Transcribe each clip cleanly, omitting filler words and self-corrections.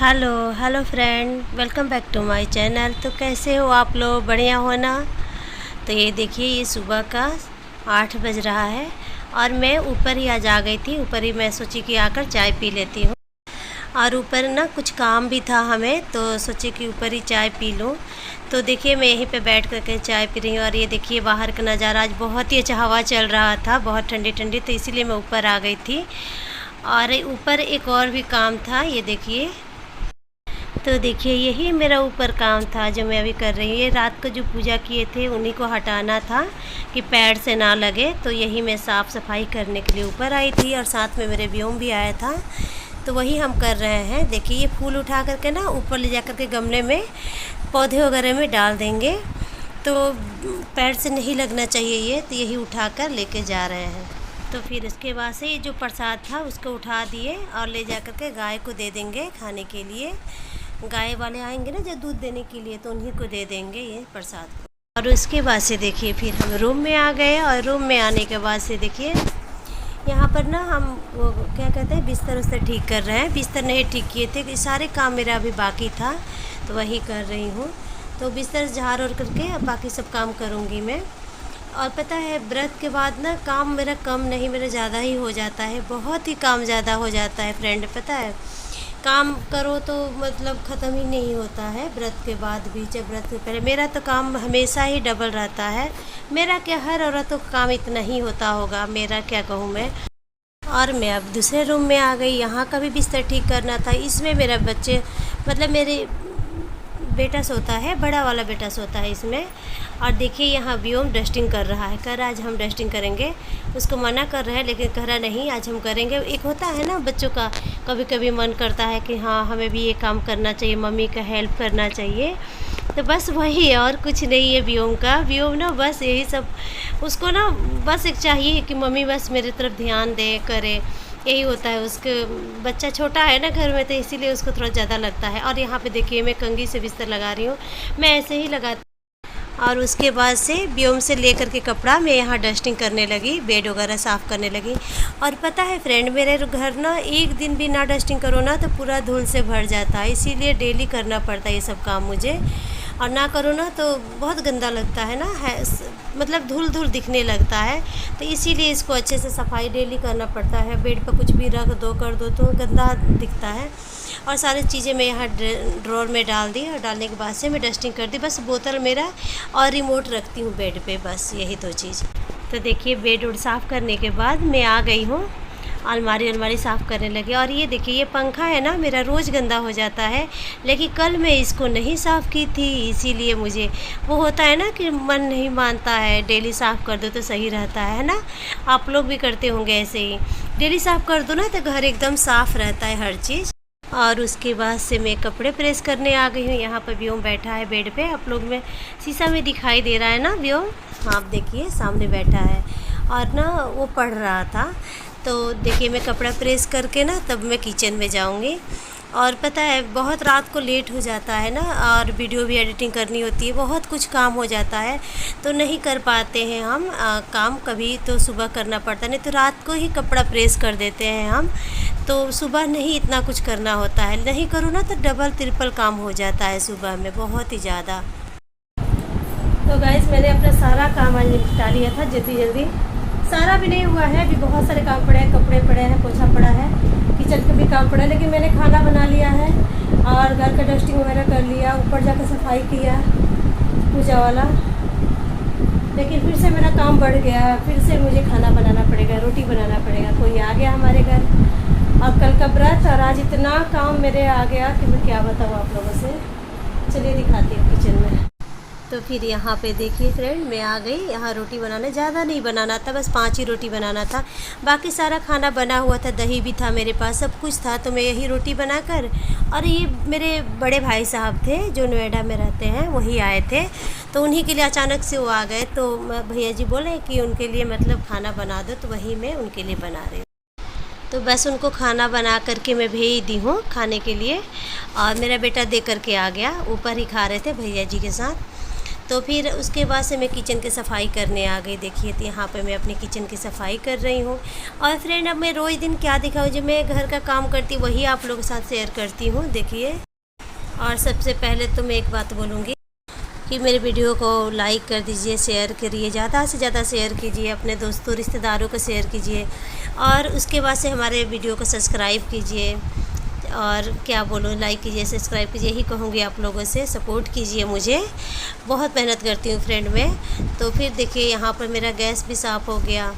Hello hello friend, welcome back to my channel. तो कैसे हो आप लोग? बढ़िया हो ना? तो ये देखिए, ये सुबह का 8 बज रहा है और मैं ऊपर ही आज आ गई थी। ऊपर ही मैं सोची कि आकर चाय पी लेती हूँ। और ऊपर ना कुछ काम भी था हमें, तो सोचे कि ऊपर ही चाय पी लूँ। तो देखिए, मैं यहीं पे बैठ कर के चाय पी रही हूँ। और ये देखिए, बाहर का नज़ारा आज बहुत ही अच्छा हवा चल रहा था, बहुत ठंडी ठंडी, तो इसीलिए मैं ऊपर आ गई थी। और ऊपर एक और भी काम था, ये देखिए। तो देखिए, यही मेरा ऊपर काम था जो मैं अभी कर रही हूँ। ये रात को जो पूजा किए थे उन्हीं को हटाना था कि पैर से ना लगे, तो यही मैं साफ़ सफाई करने के लिए ऊपर आई थी। और साथ में मेरे व्योम भी आया था, तो वही हम कर रहे हैं। देखिए, ये फूल उठा करके ना ऊपर ले जा करके गमले में पौधे वगैरह में डाल देंगे, तो पैर से नहीं लगना चाहिए ये, तो यही उठा कर लेके जा रहे हैं। तो फिर इसके बाद से ये जो प्रसाद था उसको उठा दिए और ले जा कर के गाय को दे देंगे खाने के लिए। गाय वाले आएंगे ना जब दूध देने के लिए, तो उन्हीं को दे देंगे ये प्रसाद को। और उसके बाद से देखिए, फिर हम रूम में आ गए। और रूम में आने के बाद से देखिए, यहाँ पर ना हम वो क्या कहते हैं, बिस्तर उस्तर ठीक कर रहे हैं। बिस्तर नहीं ठीक किए थे कि सारे काम मेरा अभी बाकी था, तो वही कर रही हूँ। तो बिस्तर झाड़ और करके अब बाकी सब काम करूँगी मैं। और पता है, व्रत के बाद ना काम मेरा कम नहीं, मेरा ज़्यादा ही हो जाता है। बहुत ही काम ज़्यादा हो जाता है फ्रेंड। पता है, काम करो तो मतलब ख़त्म ही नहीं होता है व्रत के बाद भी। जब व्रत से पहले मेरा तो काम हमेशा ही डबल रहता है। मेरा क्या, हर औरतों का काम इतना ही होता होगा, मेरा क्या कहूँ मैं। और मैं अब दूसरे रूम में आ गई। यहाँ का भी बिस्तर ठीक करना था। इसमें मेरा बच्चे मतलब मेरे बेटा सोता है, बड़ा वाला बेटा सोता है इसमें। और देखिए, यहाँ व्योम डस्टिंग कर रहा है। कह रहा आज हम डस्टिंग करेंगे। उसको मना कर रहे हैं, लेकिन कह रहा नहीं आज हम करेंगे। एक होता है ना बच्चों का, कभी कभी मन करता है कि हाँ हमें भी ये काम करना चाहिए, मम्मी का हेल्प करना चाहिए। तो बस वही है, और कुछ नहीं है व्योम का। व्योम ना बस यही सब, उसको ना बस एक चाहिए कि मम्मी बस मेरी तरफ ध्यान दे, करे, यही होता है उसके। बच्चा छोटा है ना घर में, तो इसीलिए उसको थोड़ा ज़्यादा लगता है। और यहाँ पे देखिए, मैं कंघी से बिस्तर लगा रही हूँ, मैं ऐसे ही लगाती। और उसके बाद से व्योम से लेकर के कपड़ा मैं यहाँ डस्टिंग करने लगी, बेड वगैरह साफ़ करने लगी। और पता है फ्रेंड, मेरे घर ना एक दिन भी ना डस्टिंग करो ना तो पूरा धूल से भर जाता है, इसीलिए डेली करना पड़ता है ये सब काम मुझे। और ना करो ना तो बहुत गंदा लगता है ना, है मतलब धूल धूल दिखने लगता है। तो इसीलिए इसको अच्छे से सफाई डेली करना पड़ता है। बेड पर कुछ भी रख दो, कर दो तो गंदा दिखता है। और सारी चीज़ें मैं यहाँ ड्रॉर में डाल दी, और डालने के बाद से मैं डस्टिंग कर दी। बस बोतल मेरा और रिमोट रखती हूँ बेड पे, बस यही दो चीज़। तो देखिए, बेड उड साफ़ करने के बाद मैं आ गई हूँ, अलमारी साफ़ करने लगी। और ये देखिए, ये पंखा है ना मेरा, रोज़ गंदा हो जाता है। लेकिन कल मैं इसको नहीं साफ़ की थी, इसीलिए मुझे वो होता है ना कि मन नहीं मानता है, डेली साफ़ कर दो तो सही रहता है ना। आप लोग भी करते होंगे ऐसे ही, डेली साफ़ कर दो ना तो घर एकदम साफ़ रहता है हर चीज़। और उसके बाद से मैं कपड़े प्रेस करने आ गई हूँ। यहाँ पर व्योम बैठा है बेड पे, आप लोग में शीशा में दिखाई दे रहा है ना व्योम, हाँ आप देखिए सामने बैठा है। और ना वो पढ़ रहा था। तो देखिए, मैं कपड़ा प्रेस करके ना तब मैं किचन में जाऊँगी। और पता है, बहुत रात को लेट हो जाता है ना, और वीडियो भी एडिटिंग करनी होती है, बहुत कुछ काम हो जाता है, तो नहीं कर पाते हैं हम काम। कभी तो सुबह करना पड़ता है, नहीं तो रात को ही कपड़ा प्रेस कर देते हैं हम। तो सुबह नहीं इतना कुछ करना होता है, नहीं करो ना तो डबल ट्रिपल काम हो जाता है सुबह में, बहुत ही ज़्यादा। तो गाइस, मैंने अपना सारा काम आज निपटा लिया था जल्दी जल्दी। सारा भी नहीं हुआ है, अभी बहुत सारे काम पड़े हैं, कपड़े पड़े हैं, पोछा पड़ा है, किचन का भी काम पड़ा है। लेकिन मैंने खाना बना लिया है और घर का डस्टिंग वगैरह कर लिया, ऊपर जाकर सफाई किया पूजा वाला। लेकिन फिर से मेरा काम बढ़ गया, फिर से मुझे खाना बनाना पड़ेगा, रोटी बनाना पड़ेगा। कोई आ गया हमारे घर, और कल का व्रत, और आज इतना काम मेरे आ गया कि मैं क्या बताऊँ आप लोगों से। चलिए दिखाती हूँ किचन में। तो फिर यहाँ पे देखिए फ्रेंड, मैं आ गई यहाँ रोटी बनाने। ज़्यादा नहीं बनाना था, बस 5 ही रोटी बनाना था, बाकी सारा खाना बना हुआ था, दही भी था मेरे पास, सब कुछ था। तो मैं यही रोटी बनाकर, और ये मेरे बड़े भाई साहब थे जो नोएडा में रहते हैं, वही आए थे, तो उन्हीं के लिए अचानक से वो आ गए। तो भैया जी बोले कि उनके लिए मतलब खाना बना दो, तो वही मैं उनके लिए बना रही हूँ। तो बस उनको खाना बना करके मैं भेज दी हूँ खाने के लिए। और मेरा बेटा दे करके आ गया, ऊपर ही खा रहे थे भैया जी के साथ। तो फिर उसके बाद से मैं किचन की सफाई करने आ गई। देखिए तो यहाँ पे मैं अपने किचन की सफाई कर रही हूँ। और फ्रेंड अब मैं रोज़ दिन क्या दिखाऊँ, जो मैं घर का काम करती वही आप लोगों के साथ शेयर करती हूँ। देखिए, और सबसे पहले तो मैं एक बात बोलूँगी कि मेरे वीडियो को लाइक कर दीजिए, शेयर करिए, ज़्यादा से ज़्यादा शेयर कीजिए, अपने दोस्तों रिश्तेदारों को शेयर कीजिए। और उसके बाद से हमारे वीडियो को सब्सक्राइब कीजिए, और क्या बोलूँ, लाइक कीजिए, सब्सक्राइब कीजिए, यही कहूँगी आप लोगों से। सपोर्ट कीजिए मुझे, बहुत मेहनत करती हूँ फ्रेंड मैं। तो फिर देखिए यहाँ पर मेरा गैस भी साफ़ हो गया,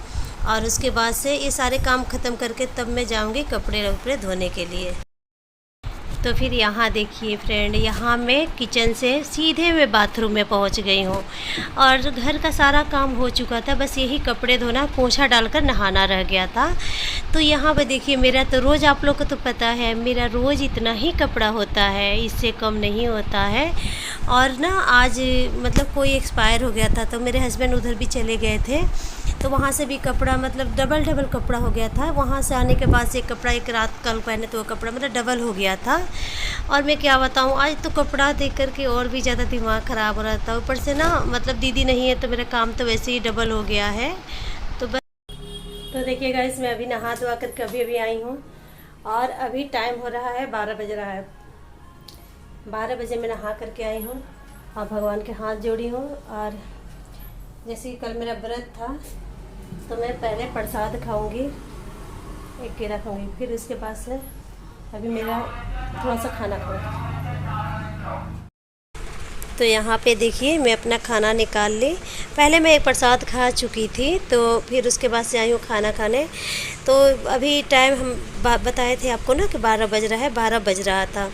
और उसके बाद से ये सारे काम ख़त्म करके तब मैं जाऊँगी कपड़े वपड़े धोने के लिए। तो फिर यहाँ देखिए फ्रेंड, यहाँ मैं किचन से सीधे मैं बाथरूम में पहुँच गई हूँ, और घर का सारा काम हो चुका था, बस यही कपड़े धोना, पोंछा डालकर नहाना रह गया था। तो यहाँ पर देखिए, मेरा तो रोज़, आप लोग को तो पता है, मेरा रोज़ इतना ही कपड़ा होता है, इससे कम नहीं होता है। और ना आज मतलब कोई एक्सपायर हो गया था, तो मेरे हस्बैंड उधर भी चले गए थे, तो वहाँ से भी कपड़ा मतलब डबल कपड़ा हो गया था। वहाँ से आने के बाद से एक कपड़ा, एक रात कल पहने तो वो कपड़ा मतलब डबल हो गया था। और मैं क्या बताऊँ, आज तो कपड़ा देख कर के और भी ज़्यादा दिमाग ख़राब हो रहा था। ऊपर से ना मतलब दीदी नहीं है, तो मेरा काम तो वैसे ही डबल हो गया है। तो बस, तो देखिए गाइस, मैं अभी नहा धोआ कर के अभी आई हूँ, और अभी टाइम हो रहा है 12 बज रहा है। 12 बजे मैं नहा करके आई हूँ, और भगवान के हाथ जोड़ी हूँ। और जैसे कि कल मेरा व्रत था, तो मैं पहले प्रसाद खाऊंगी, एक केला खाऊंगी, फिर उसके बाद से अभी मेरा थोड़ा सा खाना खाऊंगी। तो यहाँ पे देखिए, मैं अपना खाना निकाल ली। पहले मैं एक प्रसाद खा चुकी थी, तो फिर उसके बाद से आई हूँ खाना खाने। तो अभी टाइम हम बताए थे आपको ना कि 12 बज रहा है, 12 बज रहा था।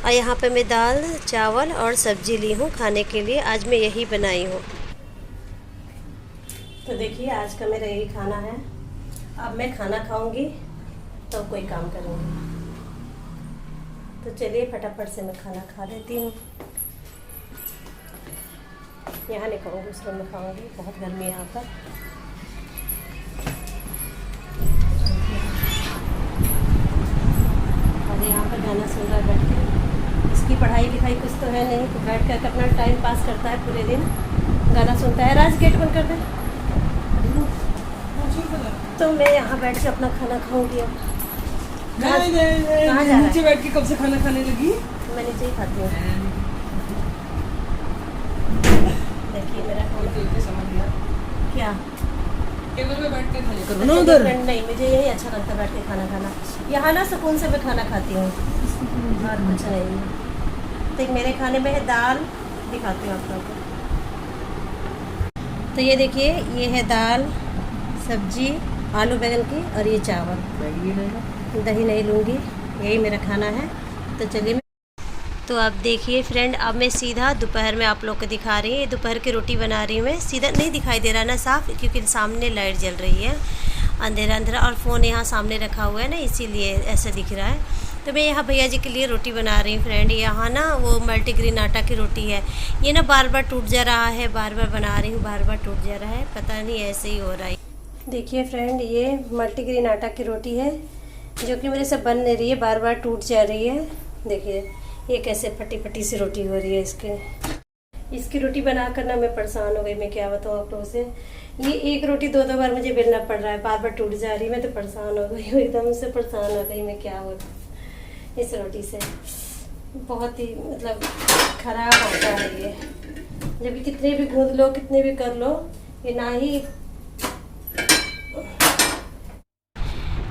और यहाँ पे मैं दाल, चावल और सब्जी ली हूँ खाने के लिए। आज मैं यही बनाई हूँ। तो देखिए, आज का मेरा यही खाना है। अब मैं खाना खाऊंगी तो कोई काम करूंगी। तो चलिए फटाफट से मैं खाना खा लेती हूँ। यहाँ नहीं खाऊंगी, उस रूम में खाऊंगी, बहुत गर्मी है यहाँ पर। और यहाँ पर गाना सुन रहा है बैठ के। इसकी पढ़ाई लिखाई कुछ तो है नहीं, तो बैठ कर अपना टाइम पास करता है, पूरे दिन गाना सुनता है। राज, गेट बंद कर दे। तो मैं यहाँ बैठ के अपना खाना खाऊंगी। अब कहाँ जा रहा है? नीचे बैठ के कब से खाना खाने लगी? मैं नीचे ही खाती हूँ। देखिए मेरा खाना समझ गया। क्या टेबल पे बैठ के खाने करो ना उधर। नहीं, मुझे यही अच्छा लगता है बैठ के खाना खाना। यहाँ ना सुकून से मैं खाना खाती हूँ, और कुछ नहीं। तो मेरे खाने में है दाल, दिखाती हूँ आप लोगों को। तो ये देखिए, ये है दाल, सब्जी आलू बैंगन की, और ये चावल। दही नहीं लूँगी, यही मेरा खाना है। तो चलिए, तो आप देखिए फ्रेंड, अब मैं सीधा दोपहर में आप लोग को दिखा रही हूँ। दोपहर की रोटी बना रही हूँ मैं। सीधा नहीं दिखाई दे रहा ना साफ, क्योंकि सामने लाइट जल रही है, अंधेरा अंधेरा, और फ़ोन यहाँ सामने रखा हुआ है ना, इसीलिए ऐसा दिख रहा है। तो मैं यहाँ भैया जी के लिए रोटी बना रही हूँ फ्रेंड। यहाँ ना वो मल्टीग्रेन आटा की रोटी है। ये ना बार बार टूट जा रहा है, बार बार बना रही हूँ, बार बार टूट जा रहा है, पता नहीं ऐसे ही हो रहा है। देखिए फ्रेंड, ये मल्टीग्रेन आटा की रोटी है, जो कि मेरे से बन नहीं रही है, बार बार टूट जा रही है। देखिए ये कैसे फटी फटी सी रोटी हो रही है। इसकी रोटी बनाकर ना मैं परेशान हो गई। मैं क्या बताऊँ आप लोगों से, ये एक रोटी दो बार मुझे बेलना पड़ रहा है, बार बार टूट जा रही है। मैं तो परेशान हो गई हूँ, एकदम से परेशान हो गई मैं। क्या हो इस रोटी से, बहुत ही मतलब खराब होता है ये। जबकि कितने भी गूंद लो, कितने भी कर लो, ये ना ही।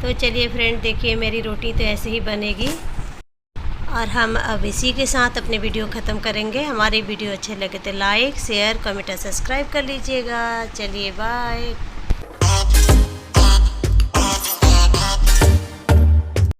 तो चलिए फ्रेंड, देखिए मेरी रोटी तो ऐसे ही बनेगी, और हम अब इसी के साथ अपने वीडियो ख़त्म करेंगे। हमारी वीडियो अच्छे लगे तो लाइक, शेयर, कमेंट और सब्सक्राइब कर लीजिएगा। चलिए बाय।